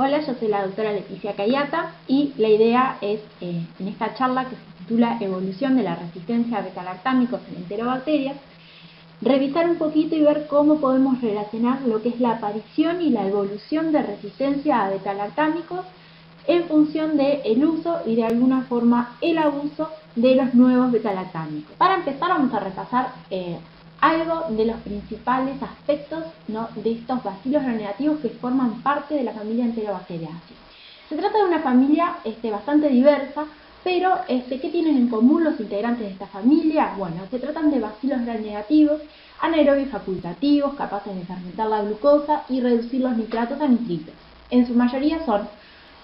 Hola, yo soy la doctora Leticia Cayata y la idea es, en esta charla que se titula Evolución de la resistencia a beta-lactámicos en enterobacterias, revisar un poquito y ver cómo podemos relacionar lo que es la aparición y la evolución de resistencia a beta-lactámicos en función del uso y de alguna forma el abuso de los nuevos beta-lactámicos. Para empezar vamos a repasar algo de los principales aspectos, ¿no?, de estos bacilos granulativos que forman parte de la familia Enterobacteriaceae. Se trata de una familia bastante diversa, pero ¿qué tienen en común los integrantes de esta familia? Bueno, se tratan de bacilos granulativos, anaerobios facultativos, capaces de fermentar la glucosa y reducir los nitratos a nitritos. En su mayoría son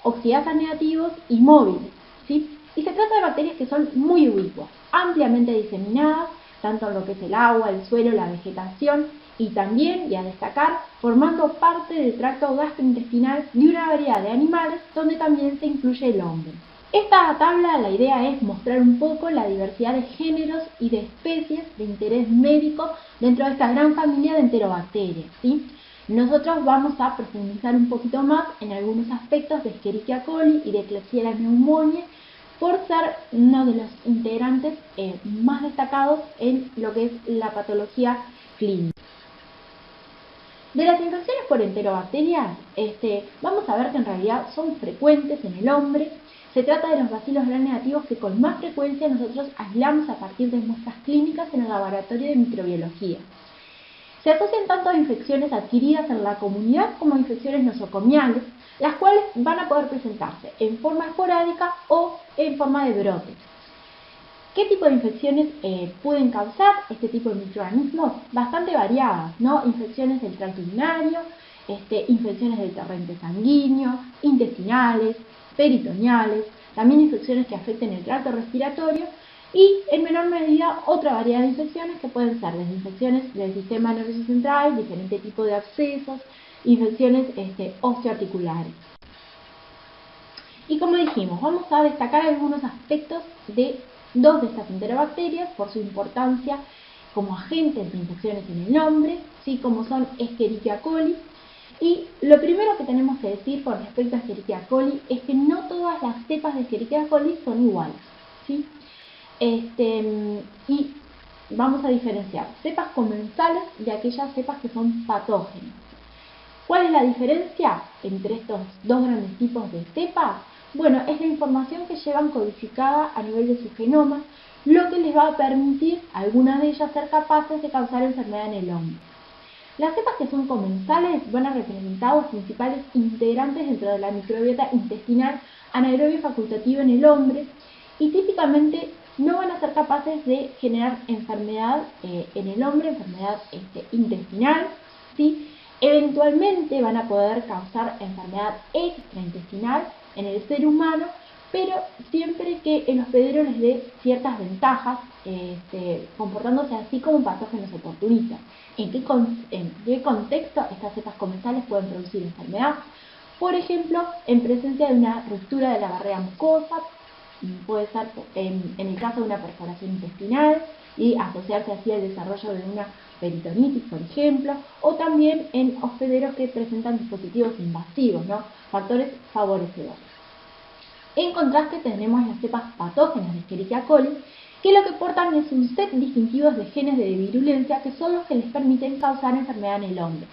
oxidasas negativos y móviles, ¿sí? Y se trata de bacterias que son muy ubicuas, ampliamente diseminadas, tanto en lo que es el agua, el suelo, la vegetación, y también, y a destacar, formando parte del tracto gastrointestinal de una variedad de animales, donde también se incluye el hombre. Esta tabla, la idea es mostrar un poco la diversidad de géneros y de especies de interés médico dentro de esta gran familia de enterobacterias, ¿sí? Nosotros vamos a profundizar un poquito más en algunos aspectos de Escherichia coli y de Klebsiella pneumoniae, por ser uno de los integrantes más destacados en lo que es la patología clínica. De las infecciones por enterobacterias, vamos a ver que en realidad son frecuentes en el hombre. Se trata de los bacilos gram negativos que con más frecuencia nosotros aislamos a partir de muestras clínicas en el laboratorio de microbiología. Se asocian tanto a infecciones adquiridas en la comunidad como a infecciones nosocomiales, las cuales van a poder presentarse en forma esporádica o en forma de brotes. ¿Qué tipo de infecciones pueden causar este tipo de microorganismos? Bastante variadas, ¿no? Infecciones del tracto urinario, infecciones del torrente sanguíneo, intestinales, peritoneales, también infecciones que afecten el tracto respiratorio y, en menor medida, otra variedad de infecciones que pueden ser desde infecciones del sistema nervioso central, diferentes tipos de abscesos, infecciones osteoarticulares. Y como dijimos, vamos a destacar algunos aspectos de dos de estas enterobacterias por su importancia como agentes de infecciones en el hombre, ¿sí?, como son Escherichia coli. Y lo primero que tenemos que decir con respecto a Escherichia coli es que no todas las cepas de Escherichia coli son iguales, ¿sí? Y vamos a diferenciar cepas comensales de aquellas cepas que son patógenas. ¿Cuál es la diferencia entre estos dos grandes tipos de cepas? Bueno, es la información que llevan codificada a nivel de su genoma, lo que les va a permitir a algunas de ellas ser capaces de causar enfermedad en el hombre. Las cepas que son comensales van a representar los principales integrantes dentro de la microbiota intestinal anaerobio facultativa en el hombre y típicamente no van a ser capaces de generar enfermedad en el hombre, enfermedad intestinal, ¿sí? Eventualmente van a poder causar enfermedad extraintestinal en el ser humano, pero siempre que el hospedero les dé ciertas ventajas, comportándose así como patógenos oportunistas. ¿En qué contexto estas cepas comensales pueden producir enfermedad? Por ejemplo, en presencia de una ruptura de la barrera mucosa, puede ser en el caso de una perforación intestinal y asociarse así al desarrollo de una peritonitis, por ejemplo, o también en hospederos que presentan dispositivos invasivos, ¿no?, factores favorecedores. En contraste tenemos las cepas patógenas de Escherichia coli, que lo que portan es un set distintivo de genes de virulencia que son los que les permiten causar enfermedad en el hombre.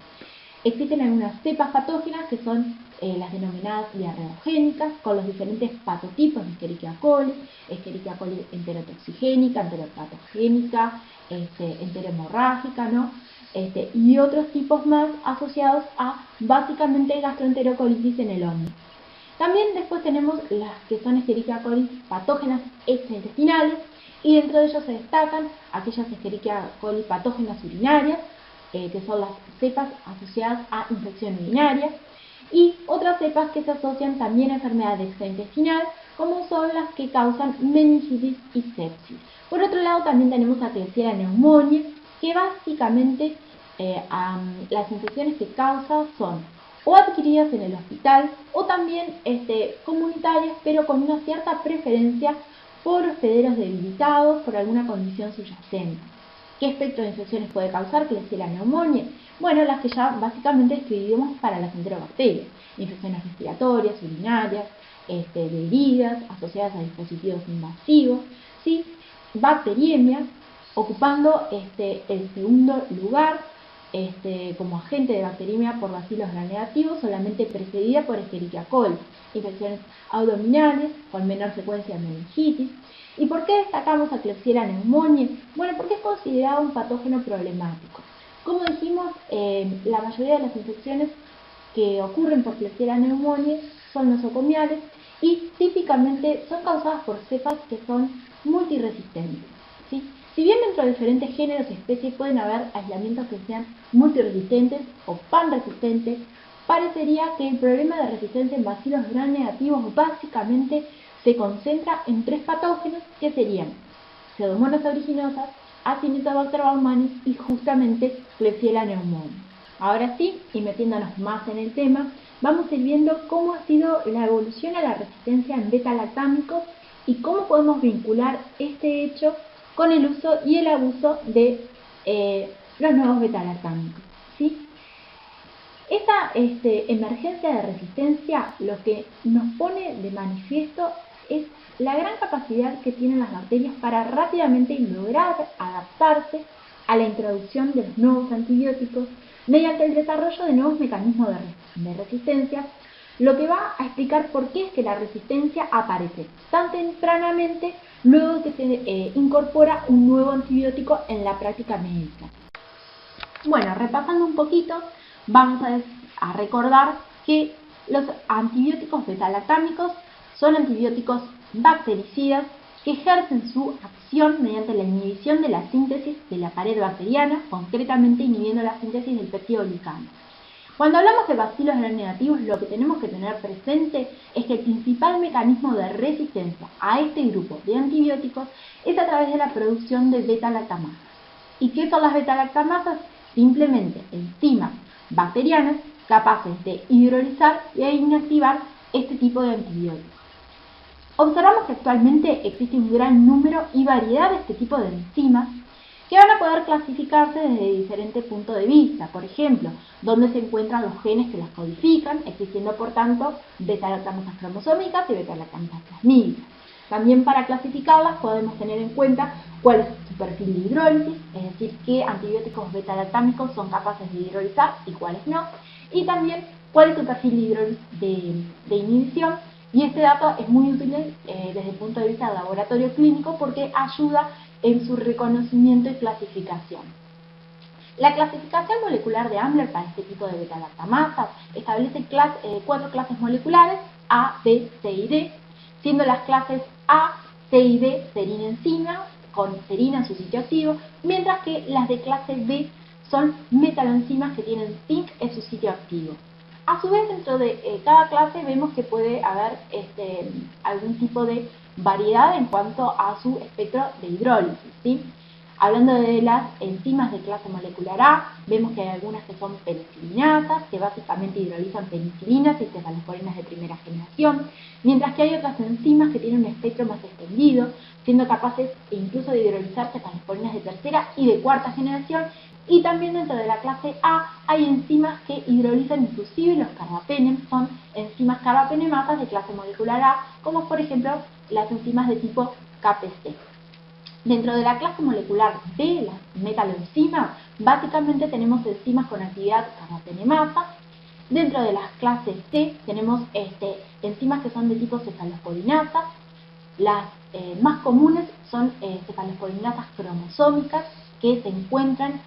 Existen algunas cepas patógenas que son las denominadas diarreogénicas, con los diferentes patotipos de Escherichia coli enterotoxigénica, enteropatogénica, enterohemorrágica, ¿no? Y otros tipos más asociados a básicamente gastroenterocolitis en el hombre. También después tenemos las que son Escherichia coli patógenas extraintestinales, y dentro de ellos se destacan aquellas Escherichia coli patógenas urinarias, que son las cepas asociadas a infección urinaria, y otras cepas que se asocian también a enfermedad extraintestinal, como son las que causan meningitis y sepsis. Por otro lado, también tenemos a Klebsiella pneumoniae, que básicamente las infecciones que causa son o adquiridas en el hospital o también comunitarias, pero con una cierta preferencia por hospederos debilitados por alguna condición subyacente. ¿Qué espectro de infecciones puede causar Klebsiella pneumoniae? Bueno, las que ya básicamente escribimos para las enterobacterias, infecciones respiratorias, urinarias, de heridas asociadas a dispositivos invasivos, ¿sí? Bacteriemia, ocupando el segundo lugar como agente de bacteriemia por bacilos gram-negativos, solamente precedida por Escherichia coli, infecciones abdominales con menor frecuencia de meningitis. ¿Y por qué destacamos a Klebsiella pneumoniae? Bueno, porque es considerado un patógeno problemático. Como dijimos, la mayoría de las infecciones que ocurren por Klebsiella pneumoniae son nosocomiales y típicamente son causadas por cepas que son multiresistentes, ¿sí? Si bien dentro de diferentes géneros y especies pueden haber aislamientos que sean multiresistentes o panresistentes, parecería que el problema de resistencia en bacilos gram-negativos básicamente se concentra en 3 patógenos que serían Pseudomonas aeruginosa, Acinetobacter baumannii y justamente Klebsiella pneumoniae. Ahora sí, y metiéndonos más en el tema, vamos a ir viendo cómo ha sido la evolución a la resistencia en beta-lactámicos y cómo podemos vincular este hecho con el uso y el abuso de los nuevos beta-lactámicos, ¿sí? Esta emergencia de resistencia lo que nos pone de manifiesto es la gran capacidad que tienen las bacterias para rápidamente lograr adaptarse a la introducción de los nuevos antibióticos mediante el desarrollo de nuevos mecanismos de resistencia, lo que va a explicar por qué es que la resistencia aparece tan tempranamente luego que se incorpora un nuevo antibiótico en la práctica médica. Bueno, repasando un poquito, vamos a recordar que los antibióticos beta-lactámicos son antibióticos bactericidas que ejercen su acción mediante la inhibición de la síntesis de la pared bacteriana, concretamente inhibiendo la síntesis del peptidoglicano. Cuando hablamos de bacilos gram-negativos, lo que tenemos que tener presente es que el principal mecanismo de resistencia a este grupo de antibióticos es a través de la producción de beta-lactamasas. ¿Y qué son las beta-lactamasas? Simplemente enzimas bacterianas capaces de hidrolizar e inactivar este tipo de antibióticos. Observamos que actualmente existe un gran número y variedad de este tipo de enzimas que van a poder clasificarse desde diferentes puntos de vista. Por ejemplo, dónde se encuentran los genes que las codifican, existiendo por tanto beta-lactamasas cromosómicas y beta-lactamasas plasmídicas. También para clasificarlas podemos tener en cuenta cuál es su perfil de hidrólisis, es decir, qué antibióticos beta-lactámicos son capaces de hidrolizar y cuáles no, y también cuál es su perfil de inhibición. Y este dato es muy útil desde el punto de vista del laboratorio clínico porque ayuda en su reconocimiento y clasificación. La clasificación molecular de Ambler para este tipo de beta-lactamasas establece 4 clases moleculares A, B, C y D, siendo las clases A, C y D serina-enzima, con serina en su sitio activo, mientras que las de clase B son metaloenzimas que tienen zinc en su sitio activo. A su vez, dentro de cada clase vemos que puede haber algún tipo de variedad en cuanto a su espectro de hidrólisis, ¿sí? Hablando de las enzimas de clase molecular A, vemos que hay algunas que son penicilinatas, que básicamente hidrolizan penicilinas y cefalosporinas de primera generación, mientras que hay otras enzimas que tienen un espectro más extendido, siendo capaces incluso de hidrolizar cefalosporinas de tercera y de cuarta generación, y también dentro de la clase A hay enzimas que hidrolizan inclusive los carbapenems, son enzimas carbapenematas de clase molecular A, como por ejemplo las enzimas de tipo KPC. Dentro de la clase molecular B, las metaloenzimas, básicamente tenemos enzimas con actividad carbapenemasa. Dentro de las clases C tenemos enzimas que son de tipo cefalosporinasa. Las más comunes son cefalosporinasas cromosómicas que se encuentran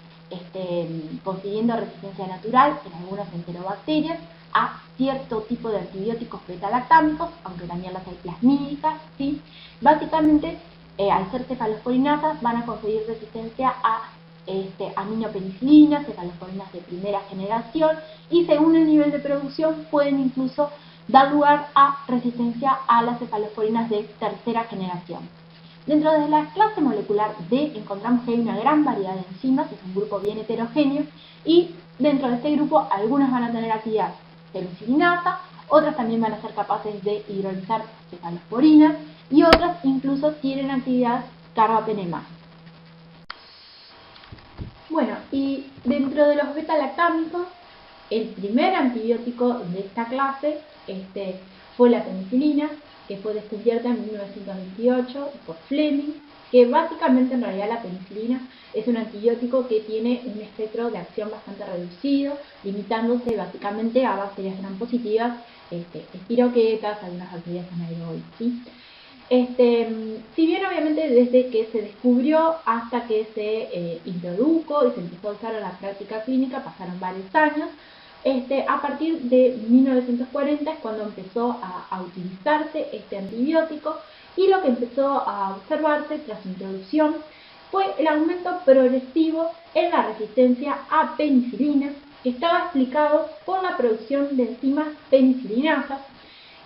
consiguiendo resistencia natural en algunas enterobacterias a cierto tipo de antibióticos beta-lactámicos, aunque también las hay plasmídicas, ¿sí? Básicamente, al ser cefalosporinasas van a conseguir resistencia a aminopenicilinas, cefalosporinas de primera generación, y según el nivel de producción pueden incluso dar lugar a resistencia a las cefalosporinas de tercera generación. Dentro de la clase molecular D encontramos que hay una gran variedad de enzimas, es un grupo bien heterogéneo, y dentro de este grupo algunas van a tener actividad penicilinasa, otras también van a ser capaces de hidrolizar cefalosporinas y otras incluso tienen actividad carbapenemasa. Bueno, y dentro de los beta-lactámicos, el primer antibiótico de esta clase fue la penicilina, que fue descubierta en 1928 por Fleming, que básicamente en realidad la penicilina es un antibiótico que tiene un espectro de acción bastante reducido, limitándose básicamente a bacterias gram positivas, espiroquetas, algunas bacterias anaerobias, ¿sí? Si bien obviamente desde que se descubrió hasta que se introdujo y se empezó a usar en la práctica clínica pasaron varios años, a partir de 1940 es cuando empezó a utilizarse este antibiótico, y lo que empezó a observarse tras su introducción fue el aumento progresivo en la resistencia a penicilina, que estaba explicado por la producción de enzimas penicilinasas.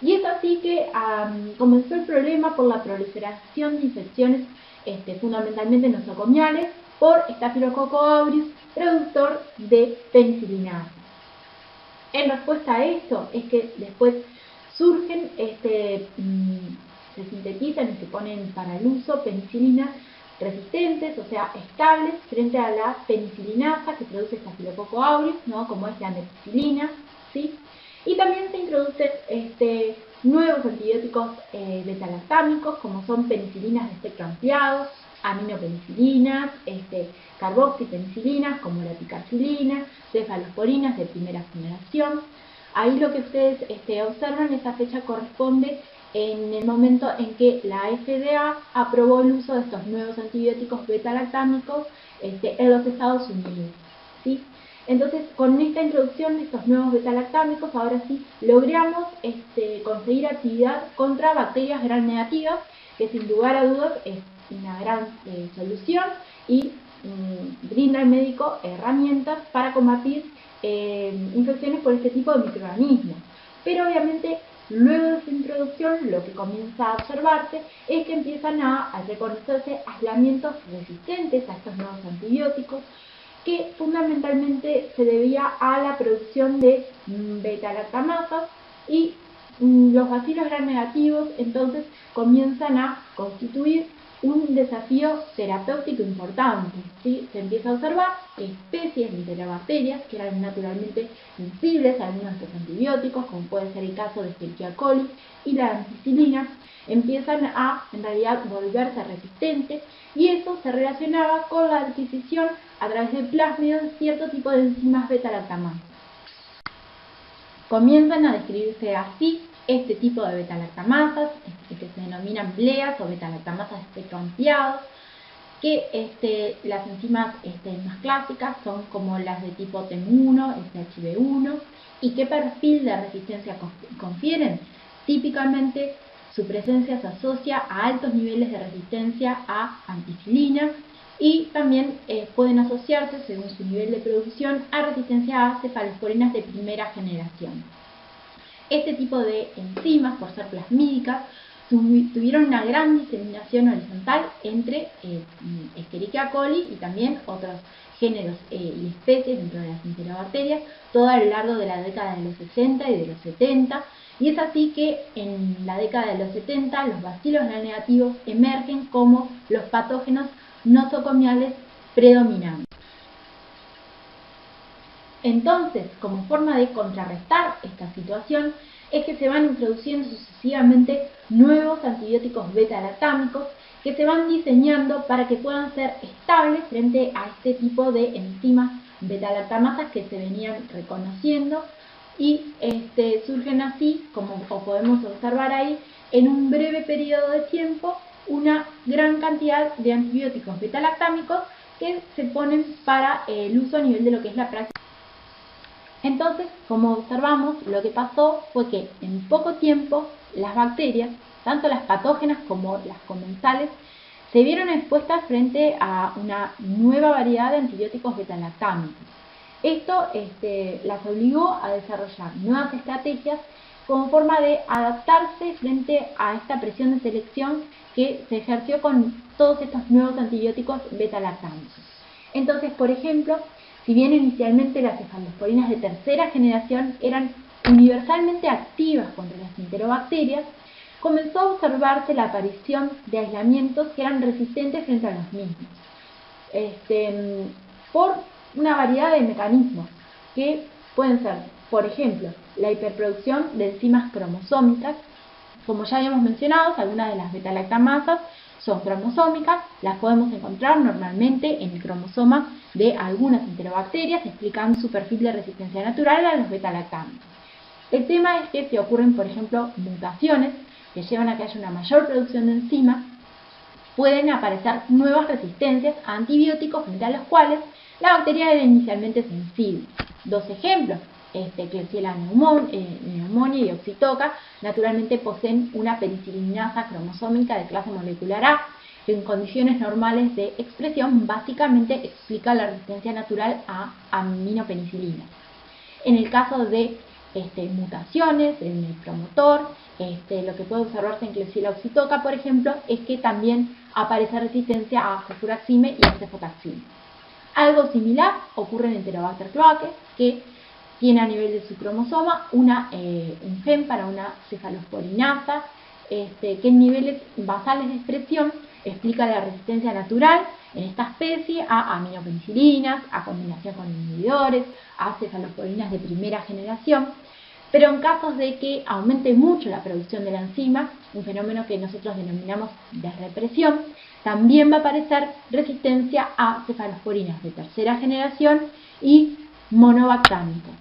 Y es así que comenzó el problema por la proliferación de infecciones fundamentalmente nosocomiales por Staphylococcus aureus, productor de penicilina. En respuesta a esto es que después surgen, se sintetizan y se ponen para el uso penicilinas resistentes, o sea, estables frente a la penicilinasa que produce Staphylococcus aureus, ¿no? Como es la methicilina, ¿sí? Y también se introducen nuevos antibióticos beta-lactámicos, como son penicilinas de espectro ampliado, aminopenicilinas, carboxipenicilinas como la picarcilina, cefalosporinas de primera generación. Ahí lo que ustedes observan, esa fecha corresponde en el momento en que la FDA aprobó el uso de estos nuevos antibióticos beta-lactámicos en los Estados Unidos, ¿sí? Entonces, con esta introducción de estos nuevos beta-lactámicos, ahora sí logramos conseguir actividad contra bacterias gram negativas, que sin lugar a dudas es una gran solución y brinda al médico herramientas para combatir infecciones por este tipo de microorganismos. Pero obviamente, luego de su introducción, lo que comienza a observarse es que empiezan a reconocerse aislamientos resistentes a estos nuevos antibióticos, que fundamentalmente se debía a la producción de beta-lactamasas, y los bacilos gram negativos entonces comienzan a constituir un desafío terapéutico importante, ¿sí? Se empieza a observar que especies de enterobacterias que eran naturalmente sensibles a algunos de estos antibióticos, como puede ser el caso de Escherichia coli y la ampicilina, empiezan a en realidad volverse resistentes, y eso se relacionaba con la adquisición a través del plásmido de cierto tipo de enzimas beta-lactamasas. Comienzan a describirse así este tipo de beta-lactamasas, que se denominan bleas o beta-lactamasas de espectro ampliado, que las enzimas más clásicas son como las de tipo TEM1, SHB1, y qué perfil de resistencia confieren. Típicamente su presencia se asocia a altos niveles de resistencia a ampicilina, y también pueden asociarse, según su nivel de producción, a resistencia a cefalosporinas de primera generación. Este tipo de enzimas, por ser plasmídicas, tuvieron una gran diseminación horizontal entre Escherichia coli y también otros géneros y especies dentro de las enterobacterias, todo a lo largo de la década de los 60 y de los 70, y es así que en la década de los 70 los bacilos gram negativos emergen como los patógenos nosocomiales predominantes. Entonces, como forma de contrarrestar esta situación, es que se van introduciendo sucesivamente nuevos antibióticos beta-lactámicos que se van diseñando para que puedan ser estables frente a este tipo de enzimas beta-lactamasas que se venían reconociendo, y surgen así, como podemos observar ahí, en un breve periodo de tiempo, una gran cantidad de antibióticos beta-lactámicos que se ponen para el uso a nivel de lo que es la práctica. Entonces, como observamos, lo que pasó fue que en poco tiempo las bacterias, tanto las patógenas como las comensales, se vieron expuestas frente a una nueva variedad de antibióticos beta-lactámicos. Esto las obligó a desarrollar nuevas estrategias como forma de adaptarse frente a esta presión de selección que se ejerció con todos estos nuevos antibióticos beta-lactámicos. Entonces, por ejemplo, si bien inicialmente las cefalosporinas de tercera generación eran universalmente activas contra las enterobacterias, comenzó a observarse la aparición de aislamientos que eran resistentes frente a los mismos. por una variedad de mecanismos que pueden ser, por ejemplo, la hiperproducción de enzimas cromosómicas. Como ya habíamos mencionado, algunas de las beta-lactamasas son cromosómicas, las podemos encontrar normalmente en el cromosoma de algunas enterobacterias, explicando su perfil de resistencia natural a los beta-lactámicos. El tema es que si ocurren, por ejemplo, mutaciones que llevan a que haya una mayor producción de enzimas, pueden aparecer nuevas resistencias a antibióticos frente a los cuales la bacteria era inicialmente sensible. Dos ejemplos, Klebsiella pneumoniae y Oxytoca, naturalmente poseen una penicillinasa cromosómica de clase molecular A, que en condiciones normales de expresión básicamente explica la resistencia natural a aminopenicilinas. En el caso de mutaciones en el promotor, lo que puede observarse en Klebsiella oxytoca, por ejemplo, es que también aparece resistencia a cefuraxime y a cefotaxime. Algo similar ocurre en Enterobacter cloacae, que tiene a nivel de su cromosoma un gen para una cefalosporinasa, que en niveles basales de expresión explica la resistencia natural en esta especie a aminopenicilinas, a combinación con inhibidores, a cefalosporinas de primera generación. Pero en casos de que aumente mucho la producción de la enzima, un fenómeno que nosotros denominamos desrepresión, también va a aparecer resistencia a cefalosporinas de tercera generación y monobactámicos.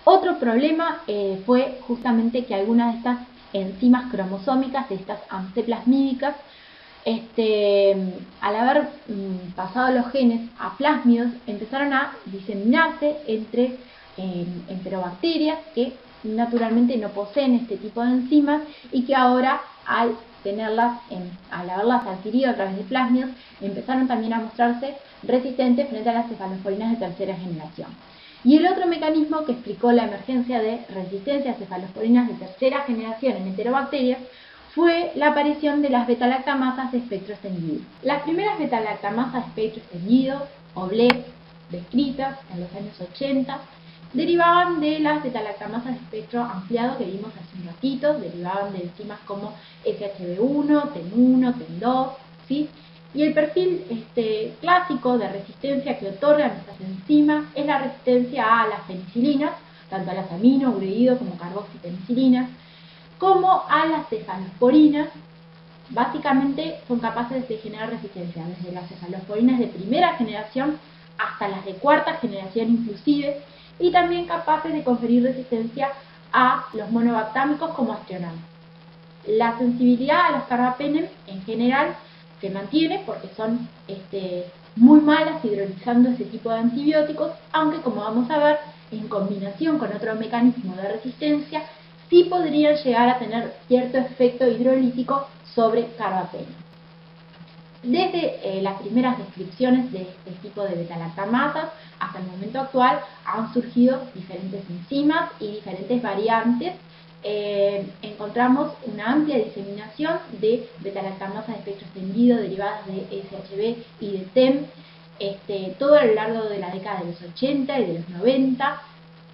Otro problema fue justamente que algunas de estas enzimas cromosómicas, de estas amceplasmídicas, al haber pasado los genes a plásmidos, empezaron a diseminarse entre enterobacterias que naturalmente no poseen este tipo de enzimas y que ahora al haberlas adquirido a través de plásmidos empezaron también a mostrarse resistentes frente a las cefalosporinas de tercera generación. Y el otro mecanismo que explicó la emergencia de resistencia a cefalosporinas de tercera generación en enterobacterias fue la aparición de las beta-lactamasas de espectro extendido. Las primeras beta-lactamasas de espectro extendido, o BLES, descritas en los años 80, derivaban de las beta-lactamasas de espectro ampliado que vimos hace un ratito, derivaban de enzimas como SHB1, TEM1, TEM2, ¿sí? Y el perfil clásico de resistencia que otorgan estas enzimas es la resistencia a las penicilinas, tanto a las amino, ureido como carboxipenicilinas, como a las cefalosporinas. Básicamente son capaces de generar resistencia desde las cefalosporinas de primera generación hasta las de cuarta generación inclusive, y también capaces de conferir resistencia a los monobactámicos como Astronom. La sensibilidad a los carbapenem en general se mantiene porque son muy malas hidrolizando ese tipo de antibióticos, aunque como vamos a ver, en combinación con otro mecanismo de resistencia, sí podrían llegar a tener cierto efecto hidrolítico sobre carbapenem. Desde las primeras descripciones de este tipo de beta-lactamasas hasta el momento actual han surgido diferentes enzimas y diferentes variantes. Encontramos una amplia diseminación de beta-lactamasas de espectro extendido derivadas de SHB y de TEM, todo a lo largo de la década de los 80 y de los 90,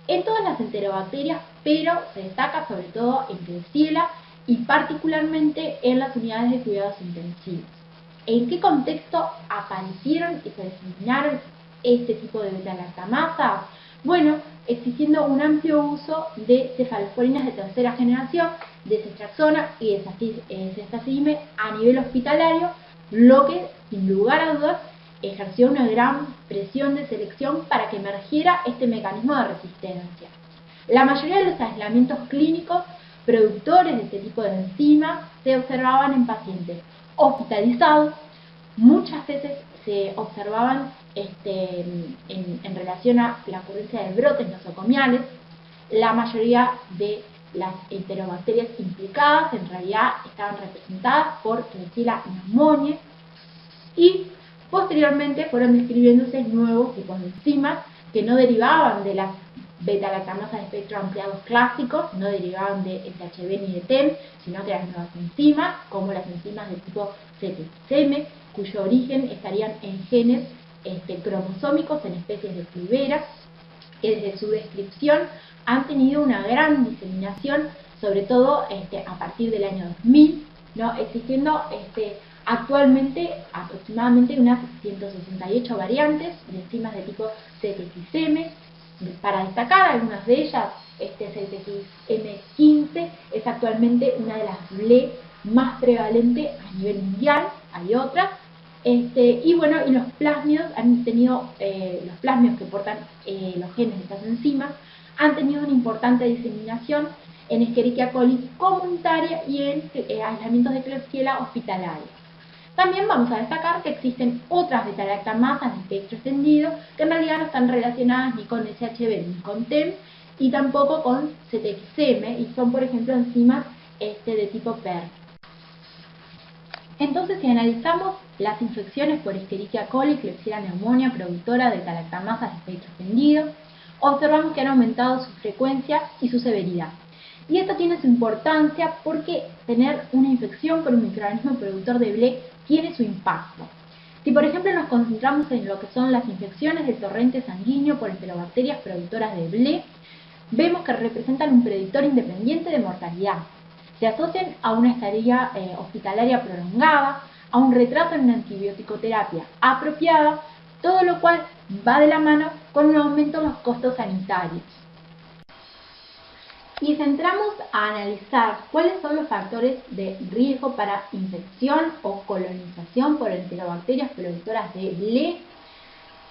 en todas las enterobacterias, pero se destaca sobre todo en Klebsiella y particularmente en las unidades de cuidados intensivos. ¿En qué contexto aparecieron y se diseminaron este tipo de beta-lactamasas? Bueno, existiendo un amplio uso de cefalosporinas de tercera generación, de ceftriaxona y de ceftazidime a nivel hospitalario, lo que, sin lugar a dudas, ejerció una gran presión de selección para que emergiera este mecanismo de resistencia. La mayoría de los aislamientos clínicos productores de este tipo de enzimas se observaban en pacientes hospitalizados, muchas veces se observaban en relación a la ocurrencia de brotes nosocomiales. La mayoría de las enterobacterias implicadas en realidad estaban representadas por Klebsiella pneumoniae y posteriormente fueron describiéndose nuevos tipos de enzimas que no derivaban de las beta-lactamasas de espectro ampliados clásicos, no derivaban de SHB ni de TEM, sino que eran nuevas enzimas, como las enzimas de tipo CTCM, cuyo origen estarían en genes cromosómicos en especies de Fluvera, que desde su descripción han tenido una gran diseminación, sobre todo a partir del año 2000, ¿no? Existiendo actualmente aproximadamente unas 168 variantes de enzimas de tipo ZXM. Para destacar algunas de ellas, este ZXM15 es actualmente una de las BLE más prevalente a nivel mundial, hay otras. Y bueno, y los plásmidos han tenido, los plásmidos que portan los genes de estas enzimas, han tenido una importante diseminación en Escherichia coli comunitaria y en aislamientos de Klebsiella hospitalarios. También vamos a destacar que existen otras beta-lactamasas de espectro extendido que en realidad no están relacionadas ni con SHB ni con TEM y tampoco con ZXM y son, por ejemplo, enzimas de tipo PER. Entonces, si analizamos las infecciones por Escherichia coli, Klebsiella pneumoniae, productora de beta-lactamasas de espectro extendido, observamos que han aumentado su frecuencia y su severidad. Y esto tiene su importancia porque tener una infección por un microorganismo productor de BLE tiene su impacto. Si por ejemplo nos concentramos en lo que son las infecciones del torrente sanguíneo por enterobacterias productoras de BLE, vemos que representan un predictor independiente de mortalidad. Se asocian a una estadía hospitalaria prolongada, a un retraso en una antibiótico-terapia apropiada, todo lo cual va de la mano con un aumento en los costos sanitarios. Y si entramos a analizar cuáles son los factores de riesgo para infección o colonización por enterobacterias productoras de BLE,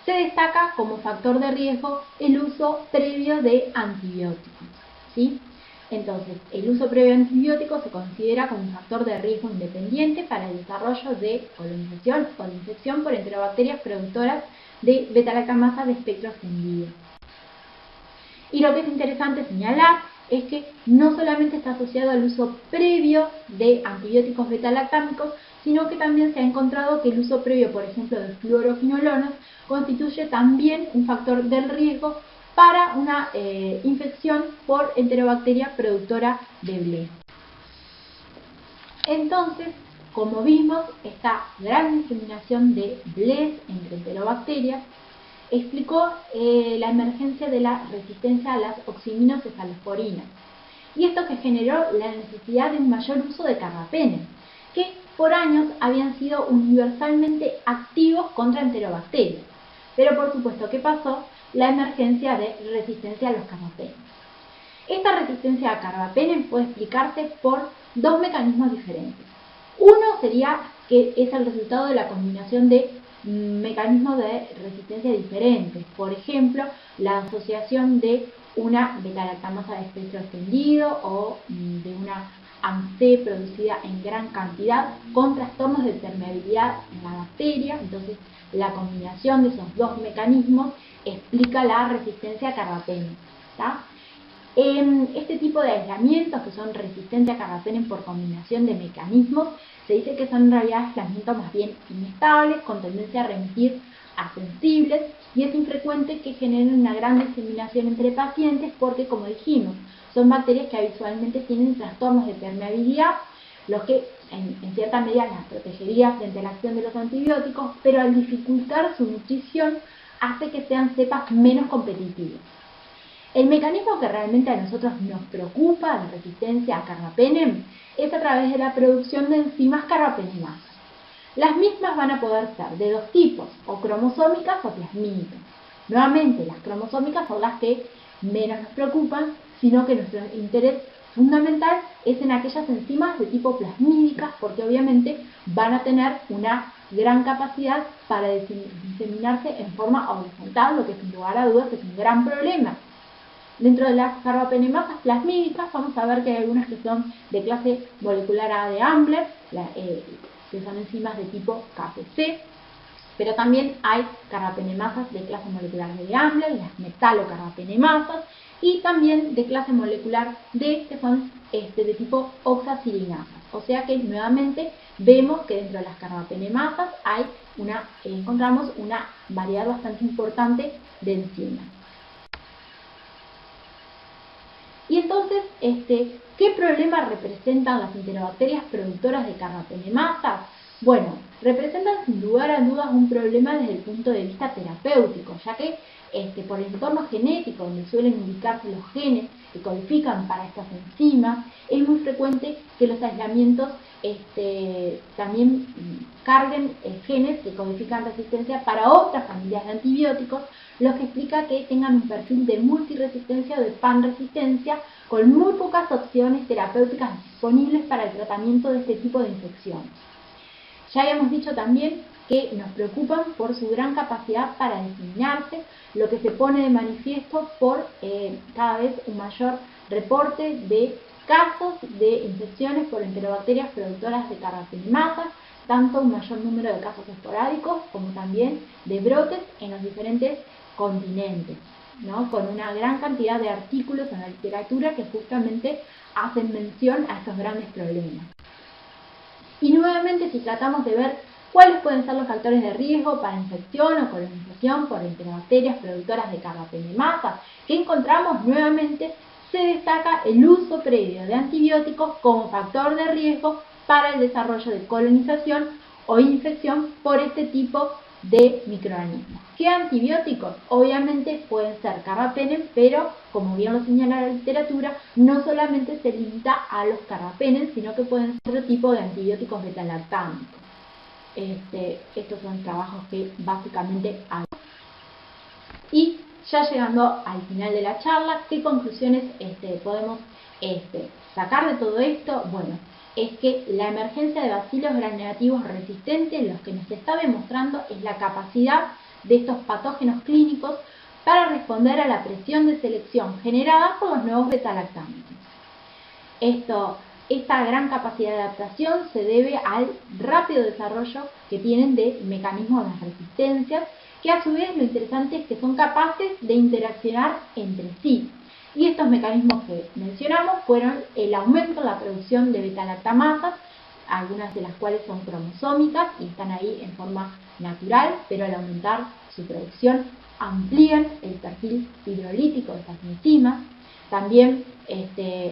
se destaca como factor de riesgo el uso previo de antibióticos, ¿sí? Entonces, el uso previo de antibióticos se considera como un factor de riesgo independiente para el desarrollo de colonización o de infección por enterobacterias productoras de beta-lactamasa de espectro extendido. Y lo que es interesante señalar es que no solamente está asociado al uso previo de antibióticos beta-lactámicos, sino que también se ha encontrado que el uso previo, por ejemplo, de fluoroquinolonas constituye también un factor del riesgo para una infección por enterobacteria productora de BLE. Entonces, como vimos, esta gran diseminación de BLE entre enterobacterias explicó la emergencia de la resistencia a las oximinocefalosporinas. Y esto que generó la necesidad de un mayor uso de carbapenem, que por años habían sido universalmente activos contra enterobacterias. Pero por supuesto, ¿qué pasó? La emergencia de resistencia a los carbapenem. Esta resistencia a carbapenem puede explicarse por dos mecanismos diferentes. Uno sería que es el resultado de la combinación de mecanismos de resistencia diferentes, por ejemplo, la asociación de una beta-lactamasa de espectro extendido o de una AMC producida en gran cantidad con trastornos de permeabilidad en la bacteria. Entonces, la combinación de esos dos mecanismos explica la resistencia a carbapenem. Este tipo de aislamientos, que son resistentes a carbapenem por combinación de mecanismos, se dice que son en realidad aislamientos más bien inestables, con tendencia a remitir a sensibles, y es infrecuente que generen una gran diseminación entre pacientes porque, como dijimos, son bacterias que habitualmente tienen trastornos de permeabilidad, los que en cierta medida las protegería frente a la acción de los antibióticos, pero al dificultar su nutrición hace que sean cepas menos competitivas. El mecanismo que realmente a nosotros nos preocupa, la resistencia a carbapenem, es a través de la producción de enzimas carbapenemasas. Las mismas van a poder ser de dos tipos, o cromosómicas o plasmídicas. Nuevamente, las cromosómicas son las que menos nos preocupan, sino que nuestro interés fundamental es en aquellas enzimas de tipo plasmídicas, porque obviamente van a tener una gran capacidad para diseminarse en forma horizontal, lo que sin lugar a dudas es un gran problema. Dentro de las carbapenemasas plasmídicas vamos a ver que hay algunas que son de clase molecular A de Ambler, que son enzimas de tipo KPC, pero también hay carbapenemasas de clase molecular B de Ambler, las metalocarbapenemasas, y también de clase molecular D, que son de tipo oxacilinasas. O sea que nuevamente vemos que dentro de las carbapenemasas encontramos una variedad bastante importante de enzimas. Y entonces, ¿qué problema representan las enterobacterias productoras de carbapenemasas? Bueno, representan sin lugar a dudas un problema desde el punto de vista terapéutico, ya que por el entorno genético donde suelen indicarse los genes que codifican para estas enzimas, es muy frecuente que los aislamientos también carguen genes que codifican resistencia para otras familias de antibióticos, lo que explica que tengan un perfil de multiresistencia o de panresistencia, con muy pocas opciones terapéuticas disponibles para el tratamiento de este tipo de infecciones. Ya habíamos dicho también que nos preocupan por su gran capacidad para diseminarse, lo que se pone de manifiesto por cada vez un mayor reporte de casos de infecciones por enterobacterias productoras de carbapenemasas, tanto un mayor número de casos esporádicos como también de brotes en los diferentes continentes, ¿no? Con una gran cantidad de artículos en la literatura que justamente hacen mención a estos grandes problemas. Y nuevamente, si tratamos de ver cuáles pueden ser los factores de riesgo para infección o colonización por enterobacterias productoras de carbapenemasas, que encontramos nuevamente, se destaca el uso previo de antibióticos como factor de riesgo para el desarrollo de colonización o infección por este tipo de microorganismos. ¿Qué antibióticos? Obviamente pueden ser carbapenem, pero como bien lo señala la literatura, no solamente se limita a los carbapenem, sino que pueden ser otro tipo de antibióticos beta-lactámicos. Estos son trabajos que básicamente hay. Y ya llegando al final de la charla, ¿qué conclusiones podemos sacar de todo esto? Bueno, es que la emergencia de bacilos gram negativos resistentes lo que nos está demostrando es la capacidad de estos patógenos clínicos para responder a la presión de selección generada por los nuevos beta-lactámicos. Esta gran capacidad de adaptación se debe al rápido desarrollo que tienen de mecanismos de resistencia, que a su vez lo interesante es que son capaces de interaccionar entre sí. Y estos mecanismos que mencionamos fueron el aumento en la producción de beta-lactamasas, algunas de las cuales son cromosómicas y están ahí en forma natural, pero al aumentar su producción amplían el perfil hidrolítico de estas enzimas. También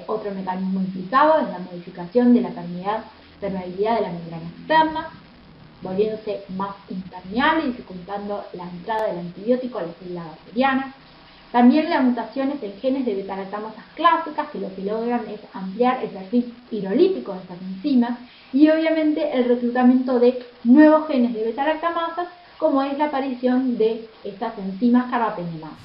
otro mecanismo implicado es la modificación de la permeabilidad de la membrana externa, volviéndose más impermeable y dificultando la entrada del antibiótico a la célula bacteriana. También las mutaciones en genes de beta-lactamasas clásicas, que lo que logran es ampliar el perfil hidrolítico de estas enzimas, y obviamente el reclutamiento de nuevos genes de beta-lactamasas, como es la aparición de estas enzimas carbapenemasas.